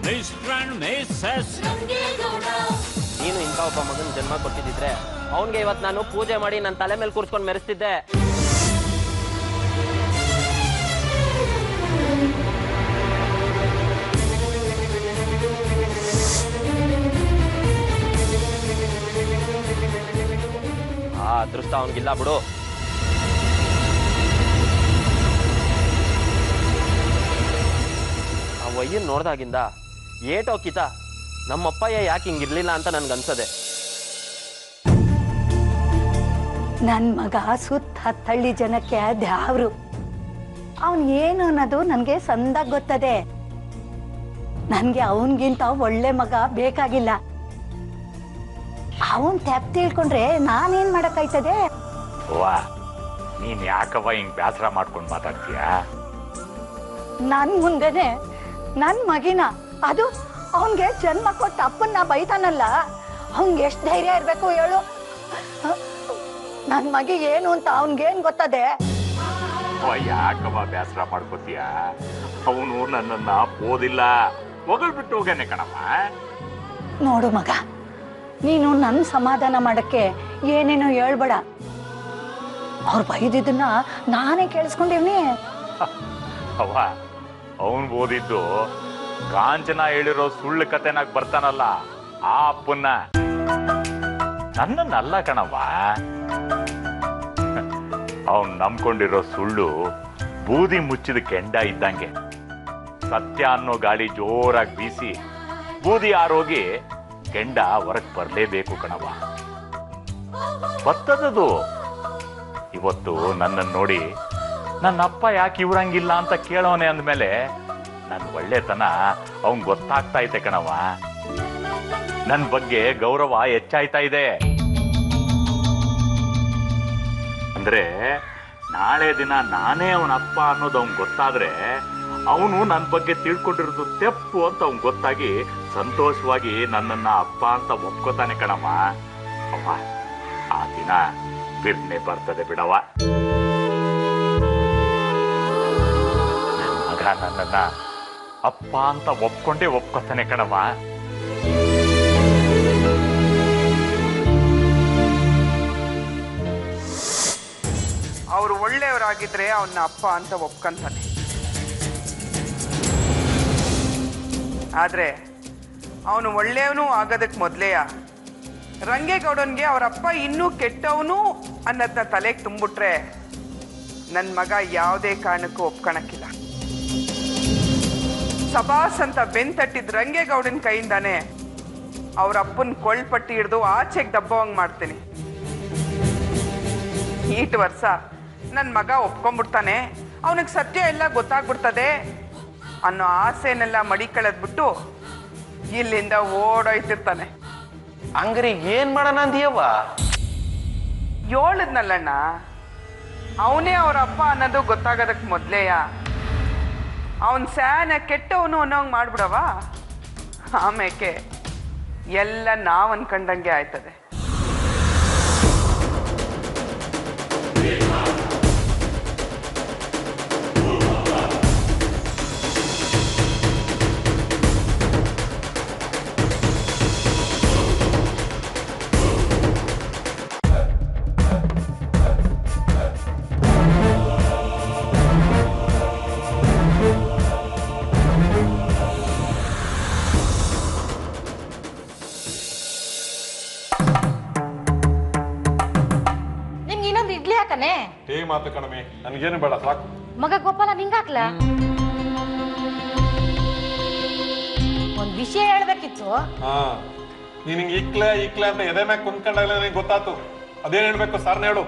Mister Mrs ನೀನು ಇಂಥ ಒಬ್ಬ ಮಗನ ಜನ್ಮ ಕೊಟ್ಟಿದ್ದಿದ್ರೆ ಅವನ್ಗೆ ಇವತ್ತು ನಾನು ಪೂಜೆ ಮಾಡಿ ನನ್ನ ತಲೆ ಮೇಲೆ ಕೂರ್ಸ್ಕೊಂಡು ಮೆರೆಸ್ತಿದ್ದೆ. ಆ ಅದೃಷ್ಟ ಅವನಿಗಿಲ್ಲ ಬಿಡು. ಆ ವಯ್ಯನ್ ನೋಡ್ದಾಗಿಂದ ಏಟೋ ಕಿತ ನಮ್ಮಪ್ಪಯ್ಯ ಯಾಕೆ ಹಿಂಗಿರ್ಲಿಲ್ಲ ಅಂತ ನನ್ಗನ್ಸದೆ. ನನ್ನ ಮಗ ಸುತ್ತ ಹತ್ತಳ್ಳಿ ಜನಕ್ಕೆ ದ್ಯಾವ್ರು. ಅವನ್ ಏನು ಅನ್ನೋದು ನನ್ಗೆ ಸಂದಾಗ ಗೊತ್ತದೆ. ನನ್ಗೆ ಅವನ್ಗಿಂತ ಒಳ್ಳೆ ಮಗ ಬೇಕಾಗಿಲ್ಲ. ಅವನ್ ತೆಪ್ಪ ತಿಳ್ಕೊಂಡ್ರೆ ನಾನೇನ್ ಮಾಡಕ್ಕಾಯ್ತದೆ? ವಾ, ನೀನ್ ಯಾಕವ್ವ ಹಿಂಗ್ ಬೇಸರ ಮಾಡ್ಕೊಂಡು ಮಾತಾಡ್ತೀಯ? ನನ್ ಮುಂದೆನೆ ನನ್ ಮಗಿನ, ಅದು ಅವನ್ಗೆ ಜನ್ಮ ಕೊಟ್ಟ ಅಪ್ಪನ್ನ ಬೈತಾನಲ್ಲ, ಅವನ್ಗೆ ಎಷ್ಟ್ ಧೈರ್ಯ ಇರ್ಬೇಕು ಹೇಳು? ನನ್ ಮಗಿ ಏನು ಅಂತ ಅವನ್ಗೇನ್ ಗೊತ್ತದೆ? ಯಾಕವ್ವ ಬೇಸರ ಮಾಡ್ಕೋತೀಯ? ಅವನು ನನ್ನನ್ನ ಓದಿಲ್ಲ, ಹೊಗಳ್ಬಿಟ್ಟು ಹೋಗ್ಯಾನೆ ಕಣಮ್ಮ. ನೋಡು ಮಗ, ನೀನು ನನ್ ಸಮಾಧಾನ ಮಾಡಕ್ಕೆ ಏನೇನೋ ಹೇಳ್ಬೇಡ. ಅವ್ರು ಬೈದಿದ್ದನ್ನ ನಾನೇ ಕೇಳಿಸ್ಕೊಂಡಿವ್ನಿ. ಅವ್ವ, ಅವನ್ ಓದಿದ್ದು ಕಾಂಚನ ಹೇಳಿರೋ ಸುಳ್ಳು ಕತೆನಾಗ ಬರ್ತಾನಲ್ಲ ಆ ಅಪ್ಪನ್ನ, ನನ್ನನ್ನಲ್ಲ ಕಣವ್ವ. ಅವನ್ ನಂಬ್ಕೊಂಡಿರೋ ಸುಳ್ಳು ಬೂದಿ ಮುಚ್ಚಿದ ಕೆಂಡ ಇದ್ದಂಗೆ. ಸತ್ಯ ಅನ್ನೋ ಗಾಳಿ ಜೋರಾಗಿ ಬೀಸಿ ಬೂದಿ ಆರೋಗಿ ಕೆಂಡ ಹೊರಗ್ ಬರ್ಲೇಬೇಕು ಕಣವ್ವ. ಬತ್ತದದು. ಇವತ್ತು ನನ್ನನ್ನು ನೋಡಿ ನನ್ನ ಅಪ್ಪ ಯಾಕೆ ಇವ್ರಂಗಿಲ್ಲ ಅಂತ ಕೇಳೋನೆ ಅಂದ್ಮೇಲೆ ನನ್ನ ಒಳ್ಳೆತನ ಅವನ್ ಗೊತ್ತಾಗ್ತಾ ಐತೆ ಕಣವ್ವ. ನನ್ನ ಬಗ್ಗೆ ಗೌರವ ಹೆಚ್ಚಾಯ್ತಾ ಇದೆ. ಅಂದ್ರೆ ನಾಳೆ ದಿನ ನಾನೇ ಅವನ ಅಪ್ಪ ಅನ್ನೋದು ಅವನ್ ಗೊತ್ತಾದ್ರೆ ಅವನು ನನ್ನ ಬಗ್ಗೆ ತಿಳ್ಕೊಂಡಿರೋದು ತೆಪ್ಪು ಅಂತ ಅವನ್ ಗೊತ್ತಾಗಿ ಸಂತೋಷವಾಗಿ ನನ್ನನ್ನ ಅಪ್ಪ ಅಂತ ಒಪ್ಕೋತಾನೆ ಕಣಮ್ಮ. ಅವ್ವ, ಆ ದಿನ ಬಿರ್ನೆ ಬರ್ತದೆ ಬಿಡವ. ಮಗ ನನ್ನನ್ನ ಅಪ್ಪ ಅಂತ ಒಪ್ಕೊಂಡೇ ಒಪ್ಕೋತಾನೆ ಕಣವ. ಅವ್ರು ಒಳ್ಳೆಯವರಾಗಿದ್ರೆ ಅವನ್ನ ಅಪ್ಪ ಅಂತ ಒಪ್ಕೊಂತಾನೆ. ಆದ್ರೆ ಅವನು ಒಳ್ಳೆಯವನು ಆಗೋದಕ್ಕೆ ಮೊದಲೇಯ ರಂಗೇಗೌಡನ್ಗೆ ಅವರಪ್ಪ ಇನ್ನೂ ಕೆಟ್ಟವನು ಅನ್ನೋದನ್ನ ತಲೆಗೆ ತುಂಬಿಟ್ರೆ ನನ್ನ ಮಗ ಯಾವುದೇ ಕಾರಣಕ್ಕೂ ಒಪ್ಕೊಳಕ್ಕಿಲ್ಲ. ಸಬಾಸ್ ಅಂತ ಬೆಂತಟ್ಟಿದ ರಂಗೇಗೌಡನ ಕೈಯಿಂದಾನೆ ಅವರಪ್ಪನ ಕೊಳ್ಳಪಟ್ಟಿ ಹಿಡಿದು ಆಚೆಗೆ ದಬ್ಬವಂಗ್ ಮಾಡ್ತೀನಿ. ಈಟ್ ವರ್ಷ ನನ್ನ ಮಗ ಒಪ್ಕೊಂಡ್ಬಿಡ್ತಾನೆ, ಅವನಿಗೆ ಸತ್ಯ ಎಲ್ಲ ಗೊತ್ತಾಗ್ಬಿಡ್ತದೆ ಅನ್ನೋ ಆಸೆನೆಲ್ಲ ಮಡಿಕಳದ್ಬಿಟ್ಟು ಇಲ್ಲಿಂದ ಓಡೋಯ್ತಿರ್ತಾನೆ. ಹಂಗ್ರಿ ಏನ್ ಮಾಡೋಣ ಅಂದಿಯವ್ವ? ಹೇಳಿದ್ನಲ್ಲಣ್ಣ, ಅವನೇ ಅವ್ರ ಅಪ್ಪ ಅನ್ನೋದು ಗೊತ್ತಾಗೋದಕ್ಕೆ ಮೊದಲೇಯ ಅವನ್ ಸ್ಯಾನ ಕೆಟ್ಟವನು ಅನ್ನೋಂಗ್ ಮಾಡ್ಬಿಡವ. ಆಮೇಲೆ ಎಲ್ಲ ನಾವ್ ಅನ್ಕೊಂಡಂಗೆ ಆಯ್ತದೆ. ಟೀ ಮಾತು ಕಣಮೆ, ನನಗೇನು ಬೇಡ, ಸಾಕು. ಮಗ ಗೋಪಾಲ, ನಿಂಗಾಕ್ಲ ಒಂದ್ ವಿಷಯ ಹೇಳ್ಬೇಕಿತ್ತು. ನೀನ್ ಹಿಂಗ್ ಇಕ್ಲೆ ಅಂತ ಎದೆ ಮ್ಯಾಗ ಕುಂತ್ಕೊಂಡಾಗಲೇ ನನಗೆ ಗೊತ್ತಾತು. ಅದೇನ್ ಹೇಳ್ಬೇಕು ಸರ್ ಹೇಳು.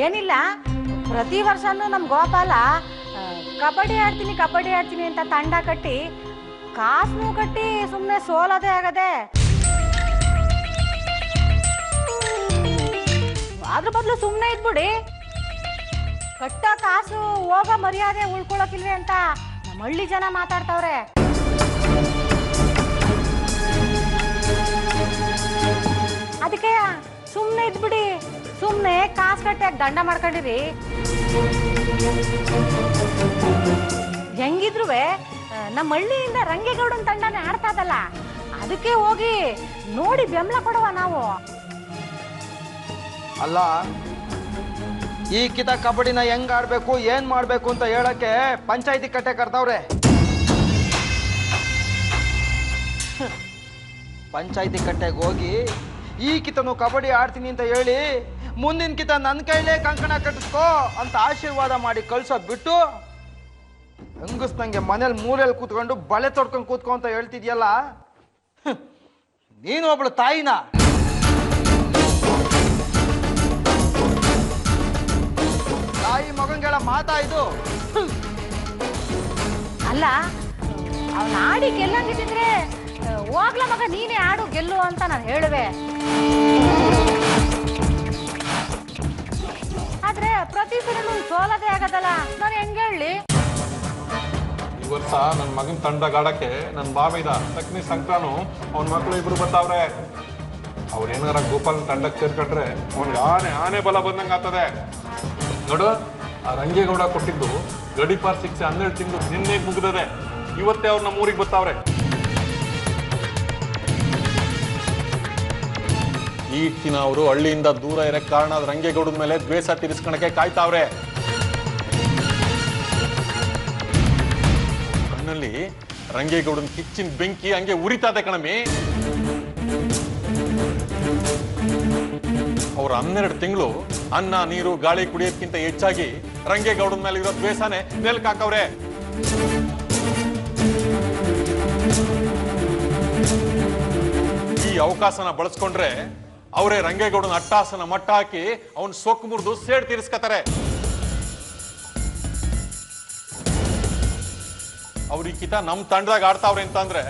ಏನಿಲ್ಲ, ಪ್ರತಿ ವರ್ಷನೂ ನಮ್ ಗೋಪಾಲ ಕಬಡ್ಡಿ ಆಡ್ತೀನಿ ಅಂತ ತಂಡ ಕಟ್ಟಿ ಕಾಸ್ನು ಕಟ್ಟಿ ಸುಮ್ನೆ ಸೋಲೋದೇ ಆಗದೆ. ಅದ್ರ ಬದಲು ಸುಮ್ಮನೆ ಇದ್ಬಿಡಿ, ಕಟ್ಟ ಕಾಸು ಹೋಗೋ ಮರ್ಯಾದೆ ಉಳ್ಕೊಳಕಿಲ್ವೇ ಅಂತ ನಮ್ಮ ಹಳ್ಳಿ ಜನ ಮಾತಾಡ್ತಾವ್ರೆ. ಅದಕ್ಕೆ ಸುಮ್ಮನೆ ಇದ್ಬಿಡಿ, ಸುಮ್ಮನೆ ಕಾಸು ಕಟ್ಟಾಗ ದಂಡ ಮಾಡ್ಕೊಂಡಿರಿ. ಹೆಂಗಿದ್ರು ನಮ್ಮ ಹಳ್ಳಿಯಿಂದ ರಂಗೇಗೌಡನ ತಂಡನೇ ಆಡ್ತಾದಲ್ಲ, ಅದಕ್ಕೆ ಹೋಗಿ ನೋಡಿ ಬೆಂಬಲ ಕೊಡುವ ನಾವು. ಅಲ್ಲ, ಈ ಕಿತ ಕಬಡ್ಡಿನ ಹೆಂಗ್ ಆಡ್ಬೇಕು ಏನ್ ಮಾಡ್ಬೇಕು ಅಂತ ಹೇಳಕ್ಕೆ ಪಂಚಾಯತಿ ಕಟ್ಟೆ ಕರ್ದವ್ರೆ. ಪಂಚಾಯತಿ ಕಟ್ಟೆಗೆ ಹೋಗಿ ಈ ಕಿತನು ಕಬಡ್ಡಿ ಆಡ್ತೀನಿ ಅಂತ ಹೇಳಿ ಮುಂದಿನ ಕಿತ ನನ್ನ ಕೈಲೇ ಕಂಕಣ ಕಟ್ಟಿಸ್ಕೋ ಅಂತ ಆಶೀರ್ವಾದ ಮಾಡಿ ಕಳ್ಸೋದ್ ಬಿಟ್ಟು ಹೆಂಗಸ್ ನಂಗೆ ಮನೇಲಿ ಮೂಲೆಯಲ್ಲಿ ಕೂತ್ಕೊಂಡು ಬಳೆ ತೊಡ್ಕೊಂಡು ಕೂತ್ಕೊ ಅಂತ ಹೇಳ್ತಿದ್ಯಲ್ಲ, ನೀನು ಒಬ್ಳು ತಾಯಿನ? ತಾಯಿ ಮಗಂಗೆಲ್ಲ ಮಾತಾ ಇದು? ಅಲ್ಲ, ಅವ್ನ ಆಡಿ ಗೆಲ್ಲಂಗಿದ್ರೆ ಹೋಗ್ಲ ಮಗ ನೀನೇ ಆಡು ಗೆಲ್ಲು ಅಂತ ನಾನು ಹೇಳುವೆ. ಆದ್ರೆ ಪ್ರತಿ ಸಲ ಸೋಲದೆ ಆಗದಲ್ಲ, ನಾನು ಹೆಂಗ ಹೇಳಿ? ಈ ವರ್ಷ ನನ್ನ ಮಗನ ತಂಡದಾಗ ಆಡಕ್ಕೆ ನನ್ನ ಬಾವಿದ ತಕ್ನಿ ಸಂಕ್ರಾನು ಅವನ ಮಕ್ಕಳು ಇಬ್ರು ಬರ್ತಾವ್ರೆ. ಅವ್ರೇನಾರ ಗೋಪಾಲನ ತಂಡಕ್ಕೆ ಸೇರ್ಕೊಂಡ್ರೆ ಅವ್ನಿಗೆ ಆನೆ ಬಲ ಬಂದಂಗೆ ಆಗ್ತದೆ. ನೋಡು, ಆ ರಂಗೇಗೌಡ ಕೊಟ್ಟಿದ್ದು ಗಡಿಪಾರ್ ಶಿಕ್ಷೆ 12 ತಿಂಗಳು ನಿನ್ನೆ ಮುಗಿದದೆ. ಇವತ್ತೇ ಅವ್ರು ನಮ್ಮ ಊರಿಗೆ ಬರ್ತಾವ್ರೆ. ಈ ದಿನ ಅವರು ಹಳ್ಳಿಯಿಂದ ದೂರ ಇರಕ್ಕೆ ಕಾರಣ ರಂಗೇಗೌಡದ ಮೇಲೆ ದ್ವೇಷ ತೀರಿಸ್ಕೊಳಕ್ಕೆ ಕಾಯ್ತಾವ್ರೆ. ಕಣ್ಣಲ್ಲಿ ರಂಗೇಗೌಡನ ಕಿಚ್ಚಿನ ಬೆಂಕಿ ಹಂಗೆ ಉರಿತಾದೆ ಕಣಮಿ. ಅವ್ರ 12 ತಿಂಗಳು ಅನ್ನ ನೀರು ಗಾಳಿ ಕುಡಿಯೋದಕ್ಕಿಂತ ಹೆಚ್ಚಾಗಿ ರಂಗೇಗೌಡನ ಮೇಲೆ ಇರೋ ದ್ವೇಷನೇ ನೆಲಕ್ಕೆ ಹಾಕವ್ರೆ. ಈ ಅವಕಾಶನ ಬಳಸ್ಕೊಂಡ್ರೆ ಅವರೇ ರಂಗೇಗೌಡನ ಅಟ್ಟಾಸನ ಮಟ್ಟ ಹಾಕಿ ಅವನ್ ಸೊಕ್ಕು ಮುರಿದು ಸೇಡ್ ತೀರಿಸ್ಕತಾರೆ. ಅವ್ರಿಗಿಂತ ನಮ್ ತಂಡದಾಗ ಆಡ್ತಾವ್ರೆ ಅಂತಂದ್ರೆ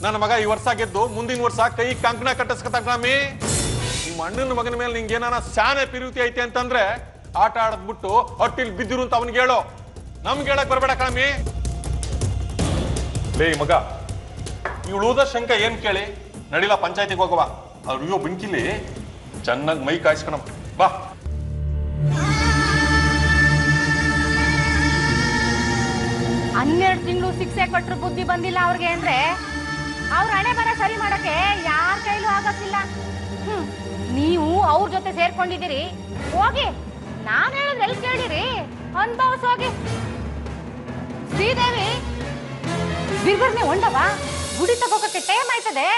ನನ್ನ ಮಗ ಈ ವರ್ಷ ಗೆದ್ದು ಮುಂದಿನ ವರ್ಷ ಕೈ ಕಂಕಣ ಕಟ್ಟಿಸ್ಕತಾಮಿ. ನಿಮ್ಮ ಅಣ್ಣನ ಮಗನ ಮೇಲೆ ನಿಂಗೆ ಏನಾನ ಶಾನೆ ಪಿರುತಿ ಐತೆ ಅಂತಂದ್ರೆ ಆಟ ಆಡದ್ಬಿಟ್ಟು ಹೊಟ್ಟಿಲ್ ಬಿದ್ದಿರು ಅಂತ ಅವನಿಗೆ ಹೇಳೋ, ನಮ್ಗೆ ಹೇಳಕ್ ಬರ್ಬೇಡ ಕಣಮಿ. ಲೇ ಮಗ, ಇವಳು ಉಳಿದ ಶಂಕ ಏನ್ ಕೇಳಿ ನಡಿಲ್ಲ, ಪಂಚಾಯತಿಗೆ ಹೋಗುವ. ಅವ್ರಿಗೋ ಬೆಂಕಿಲಿ ಚೆನ್ನಾಗಿ ಮೈ ಕಾಯಿಸ್ಕೊಣ ಬಾ. ಹನ್ನೆರಡು ತಿಂಗಳು ಶಿಕ್ಷೆ ಕೊಟ್ಟರು ಬುದ್ಧಿ ಬಂದಿಲ್ಲ ಅವ್ರಿಗೆ ಅಂದ್ರೆ ಅವ್ರ ಹಣೆ ಬರ ಸರಿ ಮಾಡಕ್ಕೆ ಯಾರ ಕೈಲೂ ಆಗಕ್ಕಿಲ್ಲ. ನೀವು ಅವ್ರ ಜೊತೆ ಸೇರ್ಕೊಂಡಿದ್ದೀರಿ, ಹೋಗಿ ನಾನ್ ಹೇಳಿದ್ರೆ ಎಲ್ಲಿ ಕೇಳಿರಿ, ಅನ್ಭವಿಸ್ ಹೋಗಿ. ಶ್ರೀದೇವಿ, ಬಿರ್ಬರ್ನೆ ಹೊಂಡವ ಗುಡಿ ತಗೋಕಕ್ಕೆ ಟೈಮ್ ಆಯ್ತದೆ.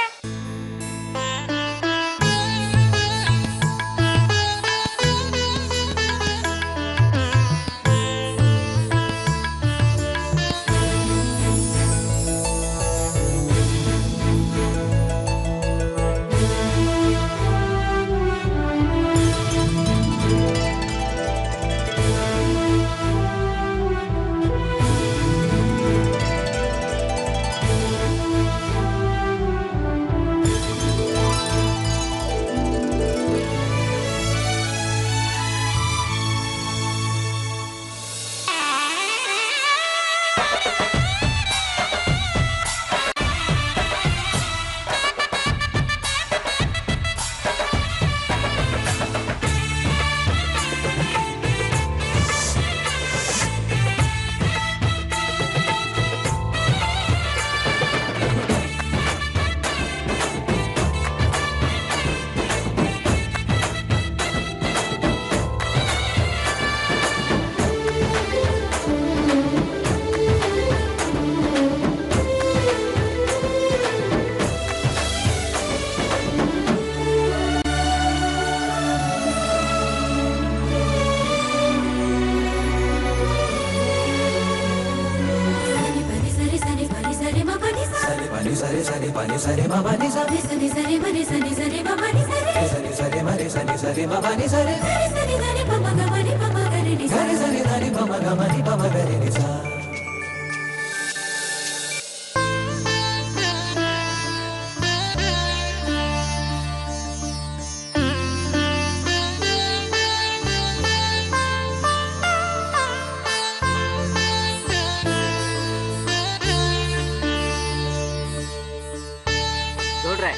ನೋಡ್ರೆ,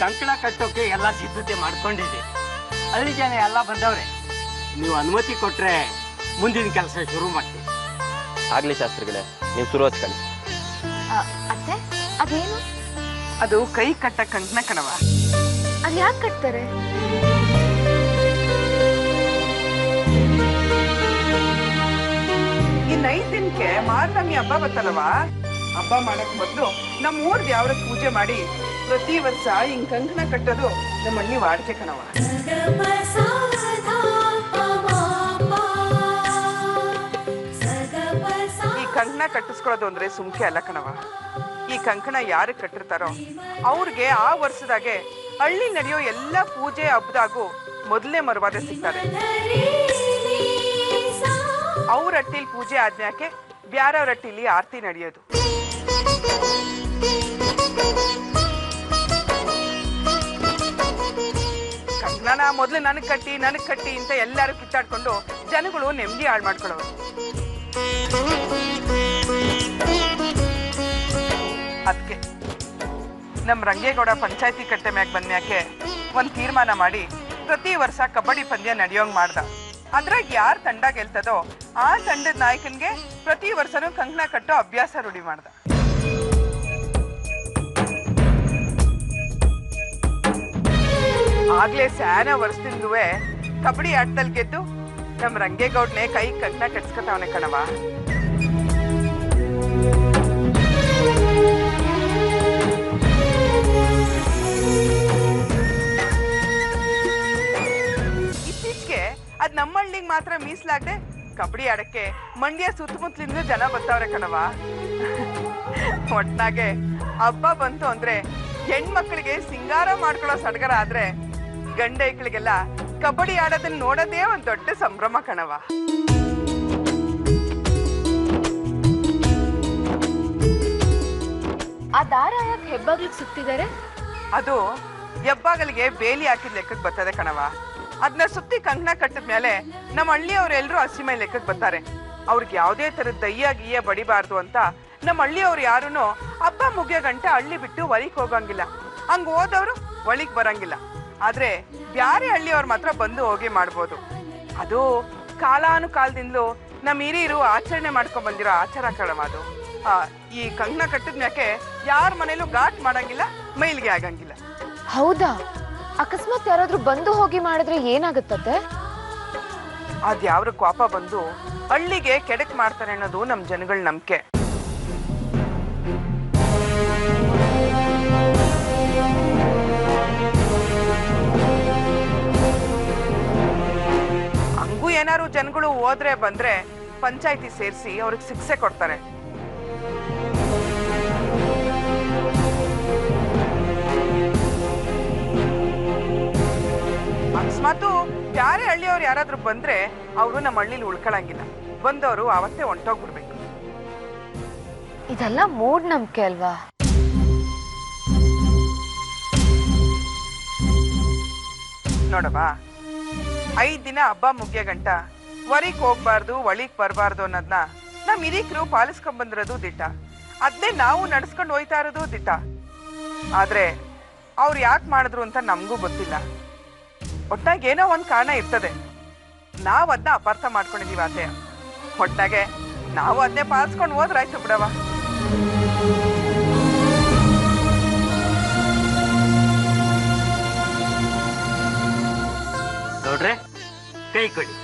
ಕಂಕಣ ಕಟ್ಟೋಕೆ ಎಲ್ಲ ಸಿದ್ಧತೆ ಮಾಡ್ಕೊಂಡಿದ್ದೆ. ಹಳ್ಳಿ ಜನ ಎಲ್ಲ ಬಂದವ್ರೆ. ನೀವು ಅನುಮತಿ ಕೊಟ್ರೆ ಮುಂದಿನ ಕೆಲಸ ಶುರು ಮಾಡ್ತೀವಿ. ಆಗ್ಲಿ ಶಾಸ್ತ್ರಿಗಳೇ, ನೀವು ಶುರು ಹಚ್ಕೊಳ್ಳಿ. ಅತ್ತೆ ಅದೇನು? ಅದು ಕೈ ಕಟ್ಟ ಕಂಕಣ ಕಣವ. ಅದು ಯಾಕೆ ಕಟ್ತಾರೆ? ಇನ್ನು 5 ದಿನಕ್ಕೆ ಮಾರ್ನಮಿ ಹಬ್ಬ ಬತ್ತಲ್ವಾ, ಹಬ್ಬ ಮಾಡಕ್ ಮೊದ್ಲು ನಮ್ಮ ಊರ್ ದೇವ್ರ ಪೂಜೆ ಮಾಡಿ ಪ್ರತಿ ವರ್ಷ ಹಿಂಗ್ ಕಂಕಣ ಕಟ್ಟೋದು ನಮ್ಮ ಹಳ್ಳಿ ವಾಡಿಕೆ ಕಣವ. ಈ ಕಂಕಣ ಕಟ್ಟಿಸ್ಕೊಳ್ಳೋದು ಅಂದ್ರೆ ಸುಮ್ಕೆ ಅಲ್ಲ ಕಣವ. ಈ ಕಂಕಣ ಯಾರು ಕಟ್ಟಿರ್ತಾರೋ ಅವ್ರಿಗೆ ಆ ವರ್ಷದಾಗೆ ಹಳ್ಳಿ ನಡೆಯೋ ಎಲ್ಲ ಪೂಜೆ ಹಬ್ಬದಾಗೂ ಮೊದಲೇ ಮರುವಾದ ಸಿಗ್ತಾರೆ. ಅವ್ರ ಹಟ್ಟಿಲಿ ಪೂಜೆ ಆದ್ಮ್ಯಾಕೆ ಬ್ಯಾರವ್ರ ಹಟ್ಟಿಲಿ ಆರತಿ ನಡೆಯೋದು. ಕಂಕಣನ ಮೊದ್ಲು ನನಗ್ ಕಟ್ಟಿ ಅಂತ ಎಲ್ಲಾರು ಕಿತ್ತಾಡ್ಕೊಂಡು ಜನಗಳು ನೆಮ್ಮದಿ ಹಾಳು ಮಾಡ್ಕೊಳ್ಳೋರು. ಅದಕ್ಕೆ ನಮ್ ರಂಗೇಗೌಡ ಪಂಚಾಯತಿ ಕಟ್ಟೆ ಮ್ಯಾಗ ಬಂದ್ಮ್ಯಾಕೆ ಒಂದ್ ತೀರ್ಮಾನ ಮಾಡಿ ಪ್ರತಿ ವರ್ಷ ಕಬಡ್ಡಿ ಪಂದ್ಯ ನಡೆಯೋಂಗ್ ಮಾಡ್ದ. ಅದ್ರಾಗ ಯಾರ್ ತಂಡ ಗೆಲ್ತದೋ ಆ ತಂಡದ ನಾಯಕನ್ಗೆ ಪ್ರತಿ ವರ್ಷನೂ ಕಂಕಣ ಕಟ್ಟೋ ಅಭ್ಯಾಸ ರೂಢಿ ಮಾಡ್ದ. ಆಗ್ಲೇ ಸ್ಯಾನ ವರ್ಷದಿಂದುವೆ ಕಬಡ್ಡಿ ಆಟದಲ್ಲಿ ಗೆದ್ದು ನಮ್ ರಂಗೇಗೌಡ್ನೆ ಕೈ ಕಂಕಣ ಕಟ್ಸ್ಕೊತಾವನೆ ಕಣವ. ಇತ್ತೀಚೆಗೆ ಅದ್ ನಮ್ಮ ಹಳ್ಳಿಗೆ ಮಾತ್ರ ಮೀಸಲಾಗದೆ ಕಬಡ್ಡಿ ಆಡಕ್ಕೆ ಮಂಡ್ಯ ಸುತ್ತಮುತ್ತಲಿಂದ ಜನ ಬರ್ತಾವ್ರೆ ಕಣವ. ಒಟ್ನಾಗೆ ಹಬ್ಬ ಬಂತು ಅಂದ್ರೆ ಹೆಣ್ಮಕ್ಳಿಗೆ ಸಿಂಗಾರ ಮಾಡ್ಕೊಳ್ಳೋ ಸಡಗರ ಆದ್ರೆ ಗಂಡ ಐಕ್ಳಿಗೆಲ್ಲ ಕಬಡ್ಡಿ ಆಡೋದನ್ನ ನೋಡೋದೇ ಒಂದ್ ದೊಡ್ಡ ಸಂಭ್ರಮ ಕಣವ. ಆ ದಾರ ಯಾಕೆ ಹೆಬ್ಬಾಗ್ಲಿಗೆ ಸುತ್ತಿದ್ದಾರೆ? ಅದು ಹೆಬ್ಬಾಗಲಿಗೆ ಬೇಲಿ ಹಾಕಿದ ಲೆಕ್ಕಕ್ಕೆ ಬರ್ತದೆ ಕಣವ. ಅದನ್ನ ಸುತ್ತಿ ಕಂಕಣ ಕಟ್ಟಿದ್ಮೇಲೆ ನಮ್ಮ ಹಳ್ಳಿಯವ್ರೆಲ್ರೂ ಹಸಿ ಮೇಲೆ ಲೆಕ್ಕಕ್ಕೆ ಬರ್ತಾರೆ. ಅವ್ರಿಗೆ ಯಾವುದೇ ತರದ ದಯ್ಯ ಗೀಯ ಬಡಿಬಾರ್ದು ಅಂತ ನಮ್ಮ ಹಳ್ಳಿಯವ್ರು ಯಾರೂ ಹಬ್ಬ ಮುಗಿಯೋ ಗಂಟೆ ಹಳ್ಳಿ ಬಿಟ್ಟು ಹೊಲಿಗೆ ಹೋಗಂಗಿಲ್ಲ. ಹಂಗ ಹೋದವ್ರು ಒಳಿಗ್ ಬರಂಗಿಲ್ಲ. ಆದ್ರೆ ಬ್ಯಾರೆ ಹಳ್ಳಿಯವ್ರು ಮಾತ್ರ ಬಂದು ಹೋಗಿ ಮಾಡ್ಬೋದು. ಅದು ಕಾಲಾನುಕಾಲದಿಂದಲೂ ನಮ್ಮ ಹಿರಿಯರು ಆಚರಣೆ ಮಾಡ್ಕೊಂಡ್ ಬಂದಿರೋ ಆಚಾರ ಕಣವ ಅದು. ಈ ಕಂಕಣ ಕಟ್ಟಿದ್ಮ್ಯಾಕೆ ಯಾರ ಮನೇಲೂ ಘಾಟ್ ಮಾಡಂಗಿಲ್ಲ, ಮೈಲಿಗೆ ಆಗಂಗಿಲ್ಲ. ಹೌದಾ? ಅಕಸ್ಮಾತ್ ಯಾರಾದ್ರೂ ಬಂದು ಹೋಗಿ ಮಾಡಿದ್ರೆ ಏನಾಗುತ್ತದೆ? ಅದ್ಯಾವ್ರ ಕೋಪ ಬಂದು ಹಳ್ಳಿಗೆ ಕೆಡಕ್ ಮಾಡ್ತಾರೆ ಅನ್ನೋದು ನಮ್ ಜನಗಳ ನಂಬಿಕೆ. ಹಂಗೂ ಏನಾರು ಜನಗಳು ಹೋದ್ರೆ ಬಂದ್ರೆ ಪಂಚಾಯತಿ ಸೇರಿಸಿ ಅವ್ರಿಗೆ ಶಿಕ್ಷೆ ಕೊಡ್ತಾರೆ. ಅಕಸ್ಮಾತು ಯಾರೇ ಹಳ್ಳಿಯವ್ರು ಯಾರಾದ್ರೂ ಬಂದ್ರೆ ಅವರು ನಮ್ಮ ಹಳ್ಳಿಲಿ ಉಳ್ಕೊಳಂಗಿಲ್ಲ. ಬಂದವರು ಅವತ್ತೇ ಹೊಂಟೋಗ್ಬಿಡ್ಬೇಕು. ಇದೆಲ್ಲ ಮೂಢನಂಬಿಕೆ ಅಲ್ವಾ? ನೋಡವ, 5 ದಿನ ಹಬ್ಬ ಮುಗಿಯೋ ಗಂಟ ಹೊರಗ್ ಹೋಗ್ಬಾರ್ದು, ಒಳಿಗ್ ಬರಬಾರ್ದು ಅನ್ನೋದನ್ನ ನಮ್ ಹಿರೀಕರು ಪಾಲಿಸ್ಕೊಂಡ್ ಬಂದಿರೋದು ದಿಟ್ಟ. ಅದನ್ನೇ ನಾವು ನಡ್ಸ್ಕೊಂಡು ಹೋಯ್ತಾ ಇರೋದು ದಿಟ್ಟ. ಆದ್ರೆ ಅವ್ರು ಯಾಕೆ ಮಾಡಿದ್ರು ಅಂತ ನಮಗೂ ಗೊತ್ತಿಲ್ಲ. ಒಟ್ಟಾಗ ಏನೋ ಒಂದ್ ಕಾರಣ ಇರ್ತದೆ. ನಾವ್ ಅದನ್ನ ಅಪಾರ್ಥ ಮಾಡ್ಕೊಂಡಿದೀವಿ ಆತೆ. ಒಟ್ಟಾಗೆ ನಾವು ಅದನ್ನೇ ಪಾಲಿಸ್ಕೊಂಡು ಹೋದ್ರಾಯ್ತು ಬಿಡವ. ನೋಡ್ರೆ, ಕೈ ಕೊಡಿ.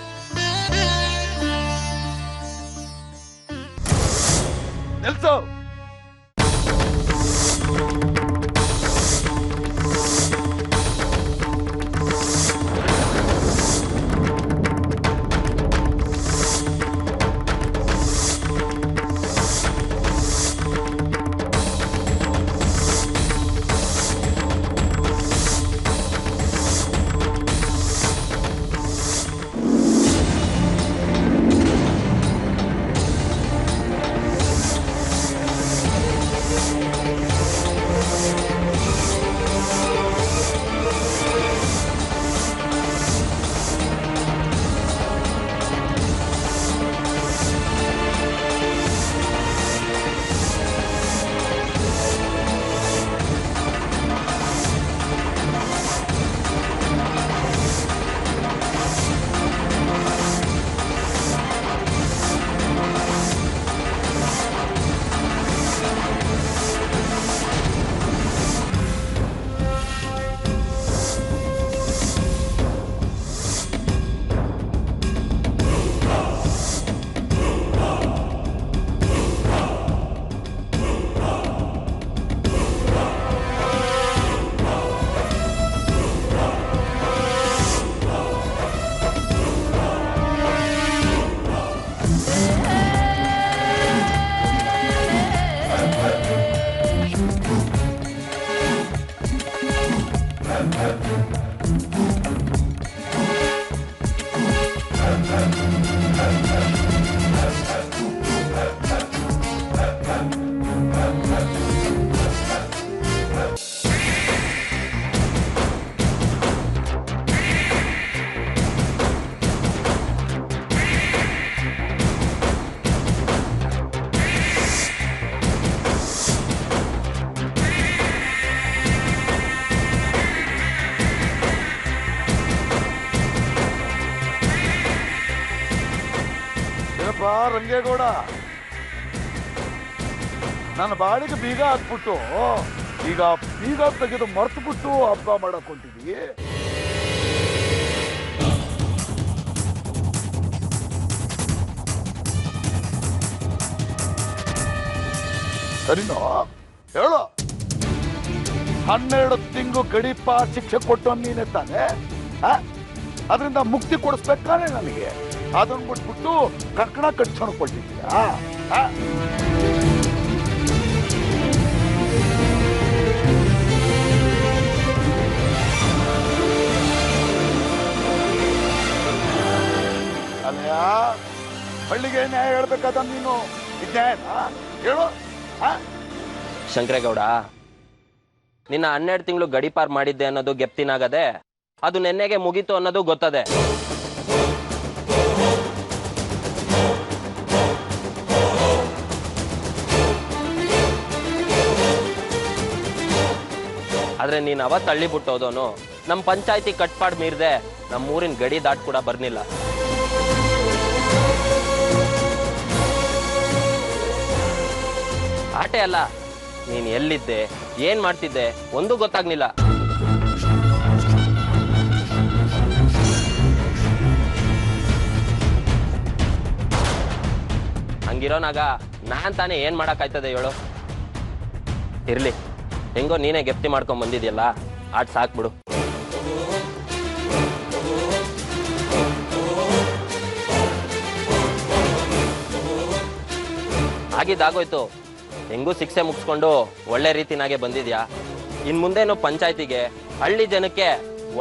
ನಿಲ್ಸು. ಸಂಗೇಗೌಡ, ನನ್ನ ಬಾಡಿಗೆ ಬೀಗ ಹಾಕ್ಬಿಟ್ಟು ಈಗ ಬೀಗ ತೆಗೆದು ಮರ್ತು ಬಿಟ್ಟು ಹಬ್ಬ ಮಾಡಕ್ ಹೊಂಟಿದೀವಿ. ಸರಿನೋ ಹೇಳು. 12 ತಿಂಗಳು ಗಡೀಪ ಶಿಕ್ಷೆ ಕೊಟ್ಟು ನೀನೆ ತಾನೆ, ಅದರಿಂದ ಮುಕ್ತಿ ಕೊಡಿಸ್ಬೇಕಾನೆ ನನಗೆ. ಅದನ್ನ ಬಿಟ್ಬಿಟ್ಟು ಕರ್ಕಣ ಕಟ್ಸ್ಕೊಂಡು ಕೊಟ್ಟಿದ್ದೀಯಾ? ಅಲ್ಲಯ್ಯ, ಹಳ್ಳಿಗೆ ನ್ಯಾಯ ಹೇಳ್ಬೇಕಾದ ನೀನು ನ್ಯಾಯನಾ ಹೇಳು. ಶಂಕರೇಗೌಡ, ನಿನ್ನ 12 ತಿಂಗಳು ಗಡಿಪಾರ್ ಮಾಡಿದ್ದೆ ಅನ್ನೋದು ಗೆಪ್ತಿನಾಗದೆ, ಅದು ನೆನ್ನೆಗೆ ಮುಗೀತು ಅನ್ನೋದು ಗೊತ್ತದೆ. ಆದ್ರೆ ನೀನ್ ಅವತ್ ತಳ್ಳಿ ಬಿಟ್ಟೋದೋನು ನಮ್ ಪಂಚಾಯತಿ ಕಟ್ಪಾಡ್ ಮೀರ್ದೆ ನಮ್ಮ ಊರಿನ ಗಡಿ ದಾಟ್ ಕೂಡ ಬರ್ನಿಲ್ಲ. ಆಟೆ ಅಲ್ಲ, ನೀನ್ ಎಲ್ಲಿದ್ದೆ, ಏನ್ ಮಾಡ್ತಿದ್ದೆ ಒಂದು ಗೊತ್ತಾಗ್ಲಿಲ್ಲ. ಹಂಗಿರೋನಾಗ ನಾನ್ ತಾನೇ ಏನ್ ಮಾಡಕ್ಕಾಯ್ತದೆ ಹೇಳು? ಇರ್ಲಿ, ಹೆಂಗೋ ನೀನೇ ಗೆಪ್ತಿ ಮಾಡ್ಕೊಂಡ್ ಬಂದಿದ್ಯಲ್ಲ, ಆಟ ಸಾಕ್ಬಿಡು. ಆಗಿದ್ದಾಗೋಯ್ತು, ಹೆಂಗೂ ಶಿಕ್ಷೆ ಮುಗಿಸ್ಕೊಂಡು ಒಳ್ಳೆ ರೀತಿನಾಗೆ ಬಂದಿದ್ಯಾ. ಇನ್ ಮುಂದೇನು ಪಂಚಾಯತಿಗೆ ಹಳ್ಳಿ ಜನಕ್ಕೆ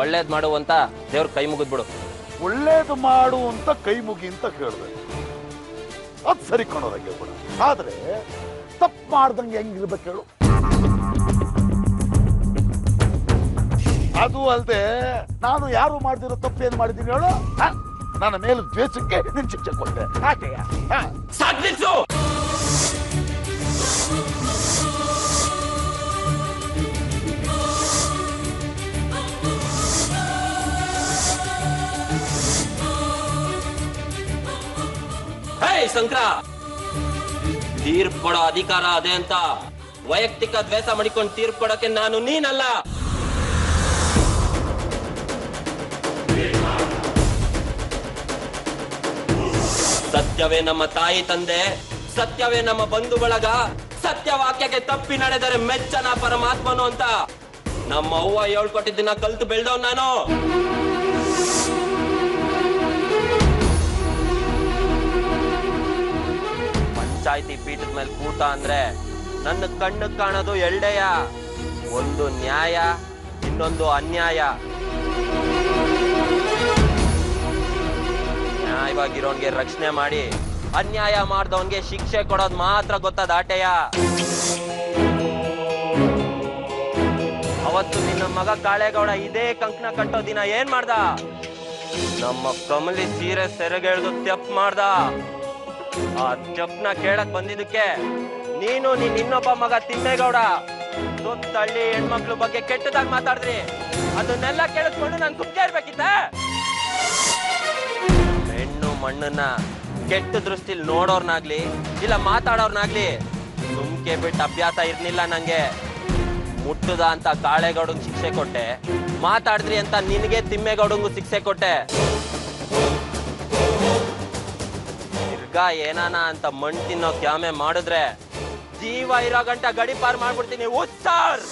ಒಳ್ಳೇದ್ ಮಾಡುವಂತ ದೇವ್ರ ಕೈ ಮುಗಿದ್ಬಿಡು. ಒಳ್ಳೇದು ಮಾಡು ಅಂತ ಕೈ ಮುಗಿ ಅಂತ ಕೇಳಿದೆ, ಅದ್ ಸರಿ ಕಾಣೋದಂಗೆ ಕೂಡ. ಆದ್ರೆ ತಪ್ಪು ಮಾಡ್ದಂಗೆ ಹೆಂಗಿರ್ಬೇಕು ಹೇಳು? ಅದು ಅಲ್ದೆ ನಾನು ಯಾರು ಮಾಡ್ದಿರೋ ತಪ್ಪು ಏನ್ ಮಾಡಿದ್ದೀನಿ ಹೇಳು? ನನ್ನ ಮೇಲೆ ದ್ವೇಷಕ್ಕೆ ನಿನ್ ಶಿಕ್ಷೆ ಕೊಟ್ಟೆ. ಶಂಕರ, ತೀರ್ಪು ಕೊಡೋ ಅಧಿಕಾರ ಅದೇ ಅಂತ ವೈಯಕ್ತಿಕ ದ್ವೇಷ ಮಾಡಿಕೊಂಡು ತೀರ್ಪು ಕೊಡಕ್ಕೆ ನಾನು ನೀನಲ್ಲ. ಸತ್ಯವೇ ನಮ್ಮ ತಾಯಿ ತಂದೆ, ಸತ್ಯವೇ ನಮ್ಮ ಬಂಧು ಬಳಗ, ಸತ್ಯವಾಕ್ಯಕ್ಕೆ ತಪ್ಪಿ ನಡೆದರೆ ಮೆಚ್ಚನ ಪರಮಾತ್ಮನು ಅಂತ ನಮ್ಮ ಅವ್ವ ಹೇಳ್ಕೊಟ್ಟಿದ್ದನ್ನ ಕಲ್ತು ಬೆಳೆದವ್ ನಾನು. ಪಂಚಾಯತಿ ಪೀಠದ ಮೇಲೆ ಕೂತ ಅಂದ್ರೆ ನನ್ನ ಕಣ್ಣು ಕಾಣೋದು ಎರಡೆಯ, ಒಂದು ನ್ಯಾಯ, ಇನ್ನೊಂದು ಅನ್ಯಾಯ. ನ್ಯಾಯವಾಗಿರೋನ್ಗೆ ರಕ್ಷಣೆ ಮಾಡಿ ಅನ್ಯಾಯ ಮಾಡ್ದವನ್ಗೆ ಶಿಕ್ಷೆ ಕೊಡೋದ್ ಮಾತ್ರ ಗೊತ್ತದ ಆಟೆಯ. ಅವತ್ತು ನಿನ್ನ ಮಗ ಕಾಳೇಗೌಡ ಇದೇ ಕಂಕಣ ಕಟ್ಟೋ ದಿನ ಏನ್ ಮಾಡ್ದ? ನಮ್ಮ ಕಮಲಿ ಸೀರೆ ಸೆರೆಗೆಳ್ದು ತೆಪ್ ಮಾಡ್ದ. ಆ ತೆಪ್ನ ಕೇಳಕ್ ಬಂದಿದ್ದಕ್ಕೆ ನೀನು ಇನ್ನೊಬ್ಬ ಮಗ ತಿಮ್ಮೇಗೌಡ ಸುತ್ತಳ್ಳಿ ಹೆಣ್ಮಕ್ಳು ಬಗ್ಗೆ ಕೆಟ್ಟದಾಗ ಮಾತಾಡಿದ್ರಿ. ಅದನ್ನೆಲ್ಲ ಕೇಳಿಸ್ಕೊಂಡು ನಾನು ಸುಮ್ಕೆ ಇರ್ಬೇಕಿತ್ತ? ಹೆಣ್ಣು ಮಣ್ಣನ್ನ ಕೆಟ್ಟ ದೃಷ್ಟಿಲಿ ನೋಡೋರ್ನಾಗ್ಲಿ ಇಲ್ಲ ಮಾತಾಡೋರ್ನಾಗ್ಲಿ ಸುಮ್ಕೆ ಬಿಟ್ಟು ಅಭ್ಯಾಸ ಇರ್ಲಿಲ್ಲ ನಂಗೆ. ಮುಟ್ಟುದ ಅಂತ ಕಾಳೇಗೌಡಂಗ್ ಶಿಕ್ಷೆ ಕೊಟ್ಟೆ, ಮಾತಾಡಿದ್ರಿ ಅಂತ ನಿನಗೆ ತಿಮ್ಮೇಗೌಡಂಗೂ ಶಿಕ್ಷೆ ಕೊಟ್ಟೆ. ತಿರ್ಗಾ ಏನಾನ ಅಂತ ಮಣ್ ತಿನ್ನೋ ಕ್ಯಾಮೆ ಮಾಡಿದ್ರೆ ಜೀವ ಇರೋ ಗಂಟ ಗಡಿ ಪಾರ್ ಮಾಡ್ಬಿಡ್ತೀನಿ. ಉತ್ಸಾರ್